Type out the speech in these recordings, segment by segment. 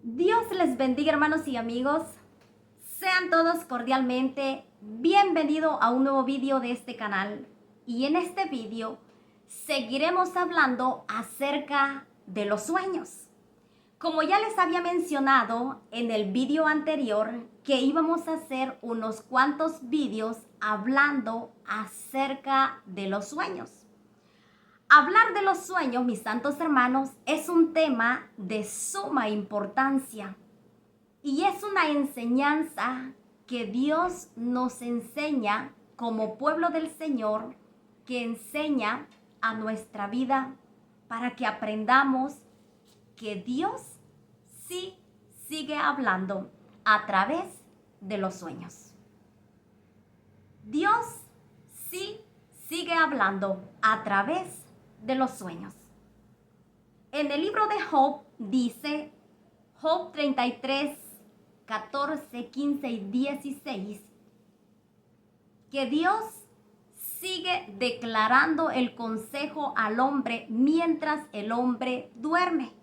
Dios les bendiga, hermanos y amigos. Sean todos cordialmente bienvenidos a un nuevo vídeo de este canal. Y en este vídeo seguiremos hablando acerca de los sueños. Como ya les había mencionado en el vídeo anterior, que íbamos a hacer unos cuantos vídeos hablando acerca de los sueños. Hablar de los sueños, mis santos hermanos, es un tema de suma importancia y es una enseñanza que Dios nos enseña como pueblo del Señor, que enseña a nuestra vida para que aprendamos que Dios sí sigue hablando a través de los sueños. Dios sí sigue hablando a través de los sueños. En el libro de Job dice, Job 33, 14, 15 y 16, que Dios sigue declarando el consejo al hombre mientras el hombre duerme.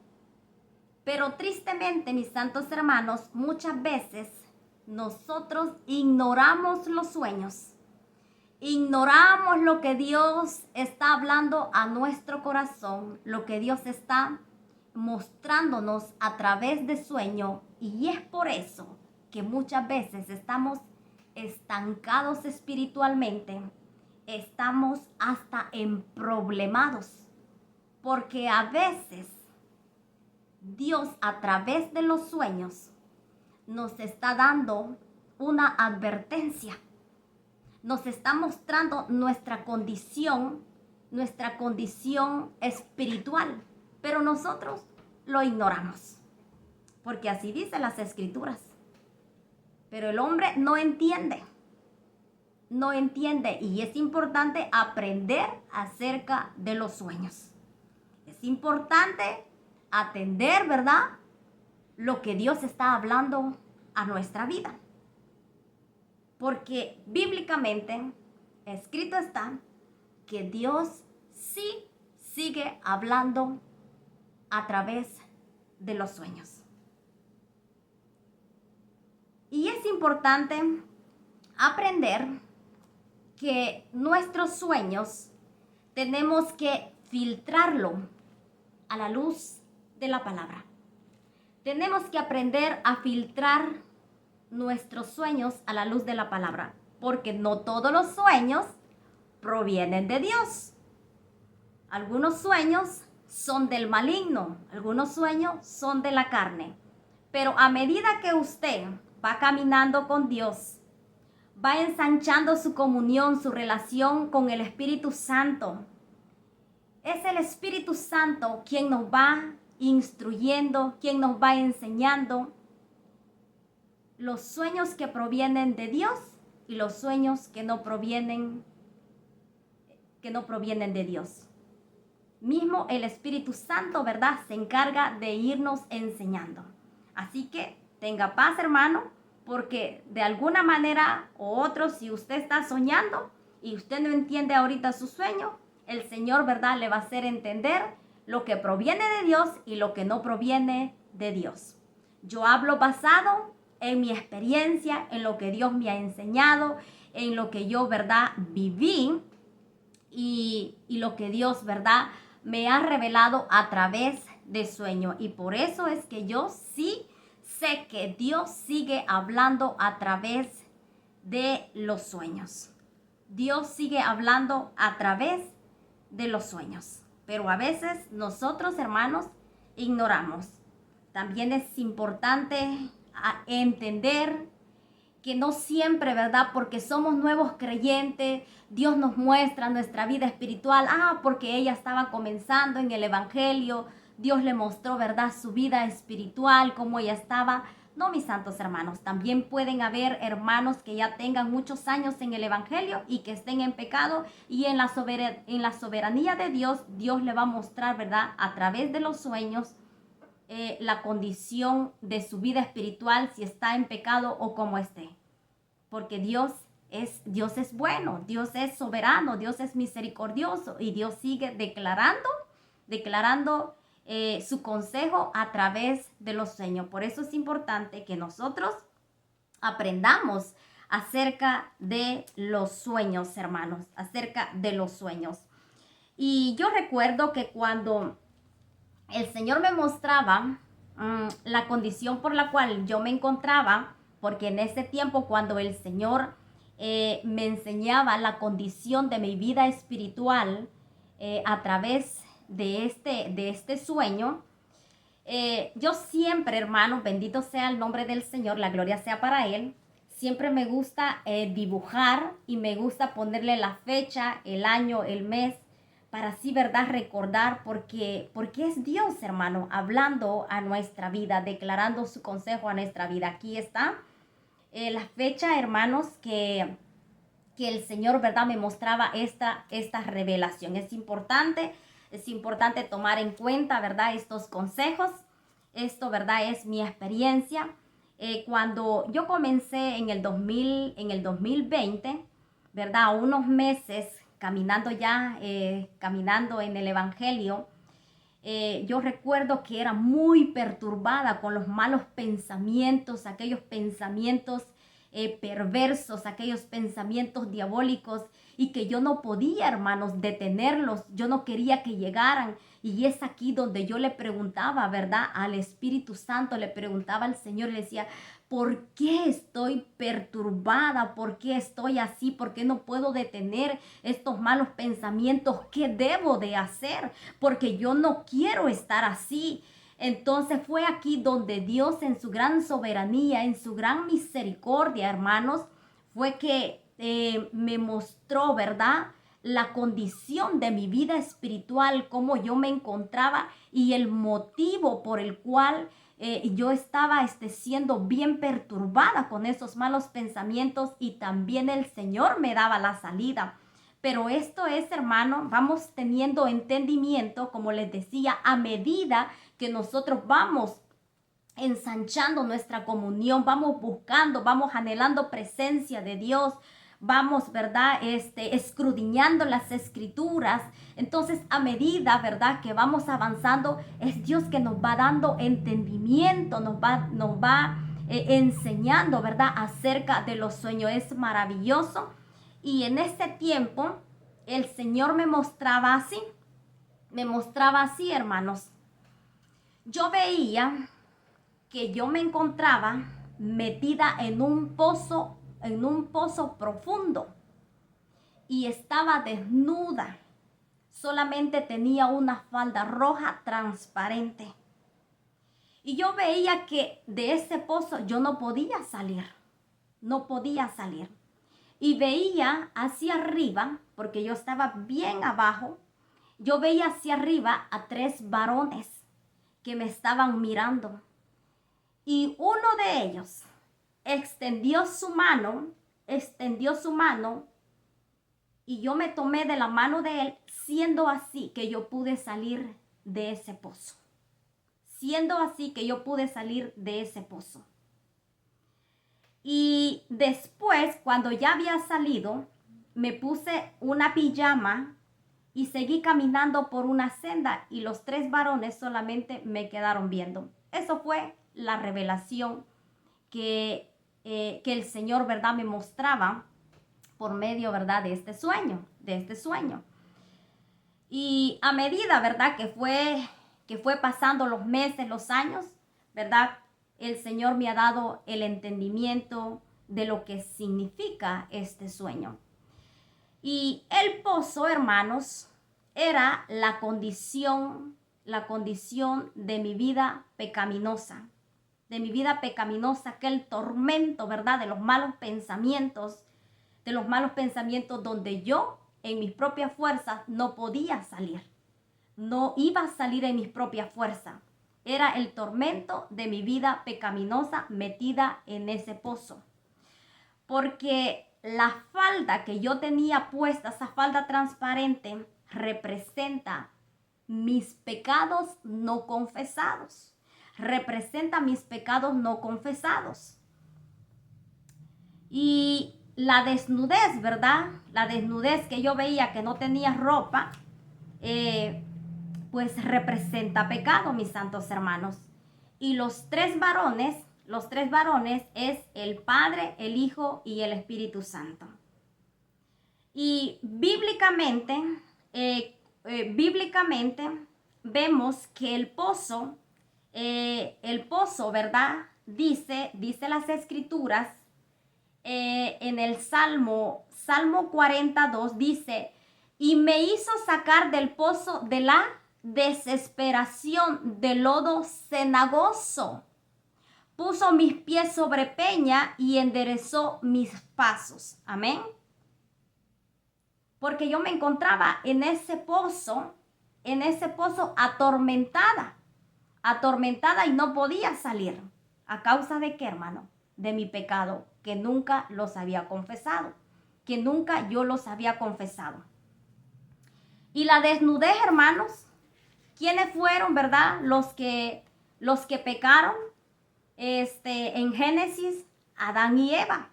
Pero tristemente, mis santos hermanos, muchas veces nosotros ignoramos los sueños. Ignoramos lo que Dios está hablando a nuestro corazón, lo que Dios está mostrándonos a través de sueño, y es por eso que muchas veces estamos estancados espiritualmente, estamos hasta emproblemados, porque a veces Dios a través de los sueños nos está dando una advertencia. Nos está mostrando nuestra condición espiritual, pero nosotros lo ignoramos, porque así dicen las escrituras. Pero el hombre no entiende, y es importante aprender acerca de los sueños. Es importante atender, ¿verdad?, lo que Dios está hablando a nuestra vida. Porque bíblicamente escrito está que Dios sí sigue hablando a través de los sueños. Y es importante aprender que nuestros sueños tenemos que filtrarlo a la luz de la palabra. Tenemos que aprender a filtrar nuestros sueños a la luz de la palabra, porque no todos los sueños provienen de Dios. Algunos sueños son del maligno, algunos sueños son de la carne, pero a medida que usted va caminando con Dios, va ensanchando su comunión, su relación con el Espíritu Santo, es el Espíritu Santo quien nos va instruyendo, quien nos va enseñando los sueños que provienen de Dios y los sueños que no provienen de Dios. Mismo el Espíritu Santo, ¿verdad?, se encarga de irnos enseñando. Así que tenga paz, hermano, porque de alguna manera u otra, si usted está soñando y usted no entiende ahorita su sueño, el Señor, ¿verdad?, le va a hacer entender lo que proviene de Dios y lo que no proviene de Dios. Yo hablo basado en mi experiencia, en lo que Dios me ha enseñado, en lo que yo, ¿verdad?, viví y lo que Dios, ¿verdad?, me ha revelado a través de sueño. Y por eso es que yo sí sé que Dios sigue hablando a través de los sueños. Dios sigue hablando a través de los sueños. Pero a veces nosotros, hermanos, ignoramos. También es importante entender que no siempre, ¿verdad?, porque somos nuevos creyentes, Dios nos muestra nuestra vida espiritual. Porque ella estaba comenzando en el evangelio, Dios le mostró, ¿verdad?, su vida espiritual, cómo ella estaba. No, mis santos hermanos, también pueden haber hermanos que ya tengan muchos años en el evangelio y que estén en pecado, y en la soberanía de Dios, Dios le va a mostrar, ¿verdad?, a través de los sueños, la condición de su vida espiritual, si está en pecado o cómo esté. Porque Dios es bueno, Dios es soberano, Dios es misericordioso, y Dios sigue declarando su consejo a través de los sueños. Por eso es importante que nosotros aprendamos acerca de los sueños, hermanos, acerca de los sueños. Y yo recuerdo que cuando el Señor me mostraba la condición por la cual yo me encontraba, porque en ese tiempo cuando el Señor me enseñaba la condición de mi vida espiritual a través de este sueño, yo siempre, hermanos, bendito sea el nombre del Señor, la gloria sea para Él, siempre me gusta dibujar y me gusta ponerle la fecha, el año, el mes, para así, ¿verdad?, recordar porque es Dios, hermano, hablando a nuestra vida, declarando su consejo a nuestra vida. Aquí está la fecha, hermanos, que el Señor, ¿verdad?, me mostraba esta revelación. Es importante tomar en cuenta, ¿verdad?, estos consejos. Esto, ¿verdad?, es mi experiencia. Cuando yo comencé en el 2020, ¿verdad?, unos meses caminando caminando en el Evangelio, yo recuerdo que era muy perturbada con los malos pensamientos, aquellos pensamientos perversos, aquellos pensamientos diabólicos, y que yo no podía, hermanos, detenerlos. Yo no quería que llegaran. Y es aquí donde yo le preguntaba, ¿verdad?, al Espíritu Santo, le preguntaba al Señor, le decía, ¿por qué estoy perturbada? ¿Por qué estoy así? ¿Por qué no puedo detener estos malos pensamientos? ¿Qué debo de hacer? Porque yo no quiero estar así. Entonces fue aquí donde Dios, en su gran soberanía, en su gran misericordia, hermanos, fue que me mostró, ¿verdad?, la condición de mi vida espiritual, cómo yo me encontraba y el motivo por el cual yo estaba siendo bien perturbada con esos malos pensamientos, y también el Señor me daba la salida. Pero esto es, hermano, vamos teniendo entendimiento, como les decía, a medida que nosotros vamos ensanchando nuestra comunión, vamos buscando, vamos anhelando presencia de Dios, vamos, ¿verdad?, escudriñando las escrituras. Entonces, a medida, ¿verdad?, que vamos avanzando, es Dios que nos va dando entendimiento, nos va enseñando, ¿verdad?, acerca de los sueños. Es maravilloso. Y en este tiempo, el Señor me mostraba así, hermanos. Yo veía que yo me encontraba metida en un pozo profundo, y estaba desnuda. Solamente tenía una falda roja transparente. Y yo veía que de ese pozo yo no podía salir. Y veía hacia arriba, porque yo estaba bien abajo, yo veía hacia arriba a 3 varones que me estaban mirando. Y uno de ellos extendió su mano, y yo me tomé de la mano de él, siendo así que yo pude salir de ese pozo. Y después, cuando ya había salido, me puse una pijama y seguí caminando por una senda, y los 3 varones solamente me quedaron viendo. Eso fue la revelación que el Señor, ¿verdad?, me mostraba por medio, ¿verdad?, de este sueño. Y a medida, ¿verdad?, que fue pasando los meses, los años, ¿verdad?, el Señor me ha dado el entendimiento de lo que significa este sueño. Y el pozo, hermanos, era la condición de mi vida pecaminosa. Aquel tormento, ¿verdad?, de los malos pensamientos, donde yo en mis propias fuerzas no podía salir. No iba a salir en mis propias fuerzas. Era el tormento de mi vida pecaminosa metida en ese pozo. Porque la falda que yo tenía puesta, esa falda transparente, representa mis pecados no confesados. Y la desnudez, ¿verdad? La desnudez que yo veía, que no tenía ropa, pues representa pecado, mis santos hermanos. Y los tres varones es el Padre, el Hijo y el Espíritu Santo. Y bíblicamente vemos que el pozo, ¿verdad? Dice las Escrituras, en el Salmo 42 dice, y me hizo sacar del pozo de la desesperación, de lodo cenagoso. Puso mis pies sobre peña y enderezó mis pasos. Amén. Porque yo me encontraba en ese pozo atormentada y no podía salir. ¿A causa de qué, hermano? De mi pecado, que nunca los había confesado, que nunca yo los había confesado. Y la desnudez, hermanos, ¿quiénes fueron, verdad? Los que pecaron, en Génesis, Adán y Eva.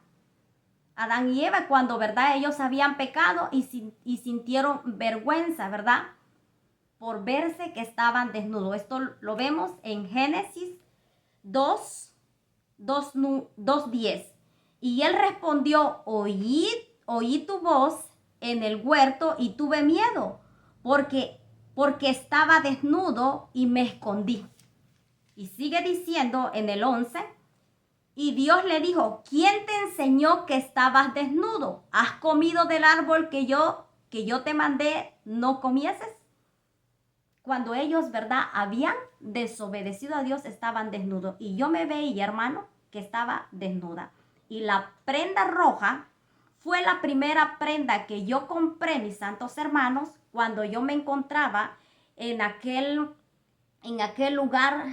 Adán y Eva, cuando, ¿verdad? Ellos habían pecado y sintieron vergüenza, ¿verdad? Por verse que estaban desnudos. Esto lo vemos en Génesis 2:10. Y él respondió, oí tu voz en el huerto y tuve miedo, porque estaba desnudo y me escondí. Y sigue diciendo en el 11, y Dios le dijo, ¿quién te enseñó que estabas desnudo? ¿Has comido del árbol que yo te mandé no comieses? Cuando ellos, ¿verdad?, habían desobedecido a Dios, estaban desnudos. Y yo me veía, hermano, que estaba desnuda. Y la prenda roja fue la primera prenda que yo compré, mis santos hermanos, cuando yo me encontraba en aquel lugar,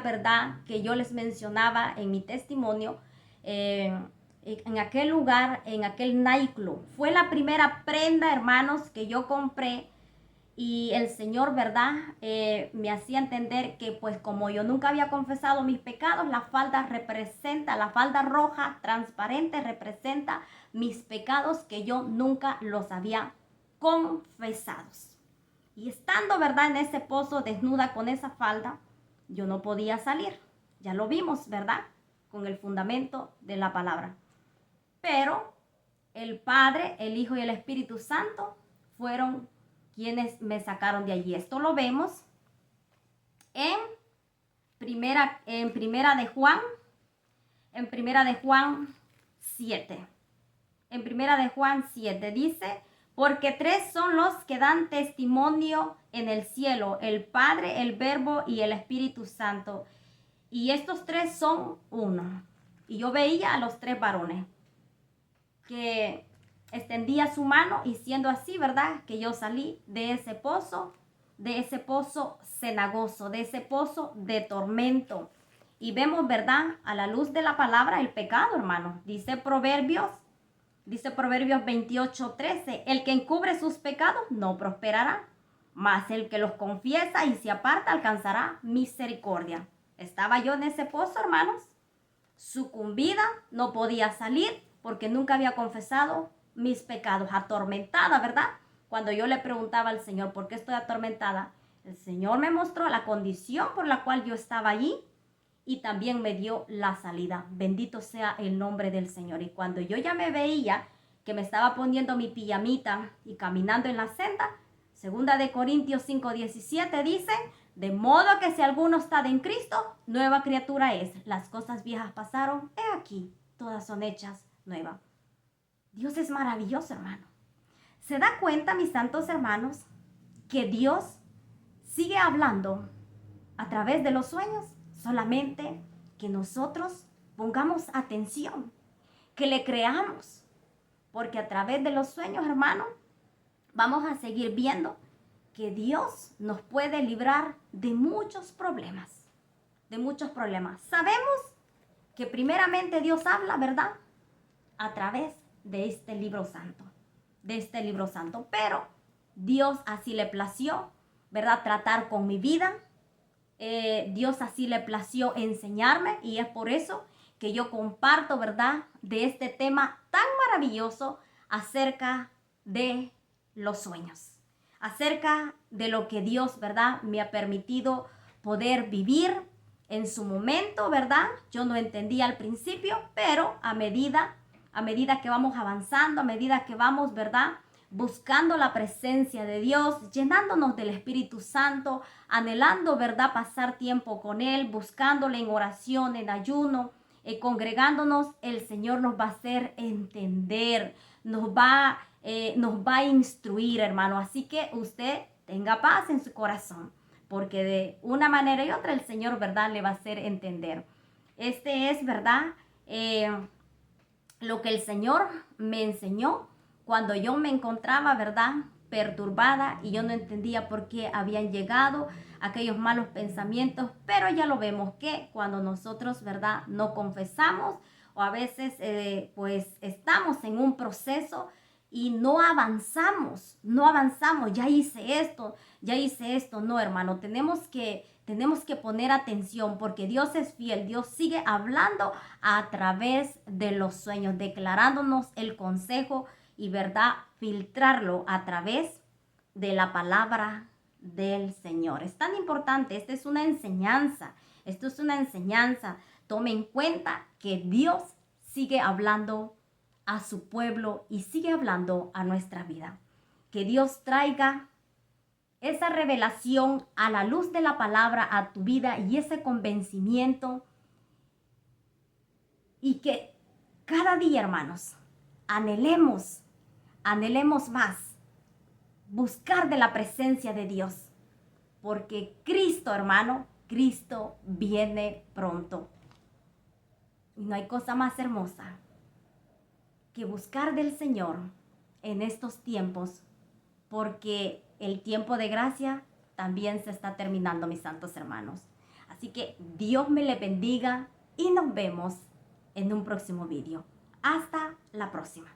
¿verdad?, que yo les mencionaba en mi testimonio, en aquel lugar, en aquel nightclub. Fue la primera prenda, hermanos, que yo compré. Y el Señor, ¿verdad?, me hacía entender que pues como yo nunca había confesado mis pecados, la falda roja transparente representa mis pecados que yo nunca los había confesado. Y estando, ¿verdad?, en ese pozo desnuda con esa falda, yo no podía salir. Ya lo vimos, ¿verdad?, con el fundamento de la palabra. Pero el Padre, el Hijo y el Espíritu Santo fueron quienes me sacaron de allí. Esto lo vemos en primera de Juan 7. En primera de Juan 7 dice, porque tres son los que dan testimonio en el cielo, el Padre, el Verbo y el Espíritu Santo. Y estos tres son uno. Y yo veía a los tres varones que extendía su mano y siendo así, ¿verdad?, que yo salí de ese pozo cenagoso, de ese pozo de tormento. Y vemos, ¿verdad?, a la luz de la palabra, el pecado, hermano. Dice Proverbios 28:13, el que encubre sus pecados no prosperará, mas el que los confiesa y se aparta alcanzará misericordia. Estaba yo en ese pozo, hermanos, sucumbida, no podía salir porque nunca había confesado mis pecados, atormentada, ¿verdad? Cuando yo le preguntaba al Señor, ¿por qué estoy atormentada?, el Señor me mostró la condición por la cual yo estaba allí y también me dio la salida. Bendito sea el nombre del Señor. Y cuando yo ya me veía que me estaba poniendo mi pijamita y caminando en la senda, 2 Corintios 5:17 dice, de modo que si alguno está en Cristo, nueva criatura es. Las cosas viejas pasaron, he aquí, todas son hechas nuevas. Dios es maravilloso, hermano. ¿Se da cuenta, mis santos hermanos, que Dios sigue hablando a través de los sueños? Solamente que nosotros pongamos atención, que le creamos, porque a través de los sueños, hermano, vamos a seguir viendo que Dios nos puede librar de muchos problemas, Sabemos que primeramente Dios habla, ¿verdad?, a través de este libro santo, pero Dios así le plació, ¿verdad?, tratar con mi vida. Dios así le plació enseñarme y es por eso que yo comparto, ¿verdad?, de este tema tan maravilloso acerca de los sueños. acerca de lo que Dios, ¿verdad?, me ha permitido poder vivir en su momento, ¿verdad? Yo no entendía al principio, pero a medida que vamos avanzando, a medida que vamos, ¿verdad?, buscando la presencia de Dios, llenándonos del Espíritu Santo, anhelando, ¿verdad?, pasar tiempo con Él, buscándole en oración, en ayuno, congregándonos, el Señor nos va a hacer entender, nos va a instruir, hermano. Así que usted tenga paz en su corazón, porque de una manera y otra el Señor, ¿verdad?, le va a hacer entender. Este es, ¿verdad?, lo que el Señor me enseñó cuando yo me encontraba, ¿verdad?, perturbada y yo no entendía por qué habían llegado aquellos malos pensamientos, pero ya lo vemos que cuando nosotros, ¿verdad?, no confesamos o a veces pues estamos en un proceso y no avanzamos, ya hice esto, no, hermano, tenemos que poner atención porque Dios es fiel, Dios sigue hablando a través de los sueños, declarándonos el consejo y, ¿verdad?, filtrarlo a través de la palabra del Señor. Es tan importante, esto es una enseñanza, Tome en cuenta que Dios sigue hablando a su pueblo y sigue hablando a nuestra vida. Que Dios traiga esa revelación a la luz de la palabra a tu vida y ese convencimiento, y que cada día, hermanos, anhelemos más buscar de la presencia de Dios, porque Cristo, hermano, Cristo viene pronto. Y no hay cosa más hermosa que buscar del Señor en estos tiempos, porque el tiempo de gracia también se está terminando, mis santos hermanos. Así que Dios me le bendiga y nos vemos en un próximo video. Hasta la próxima.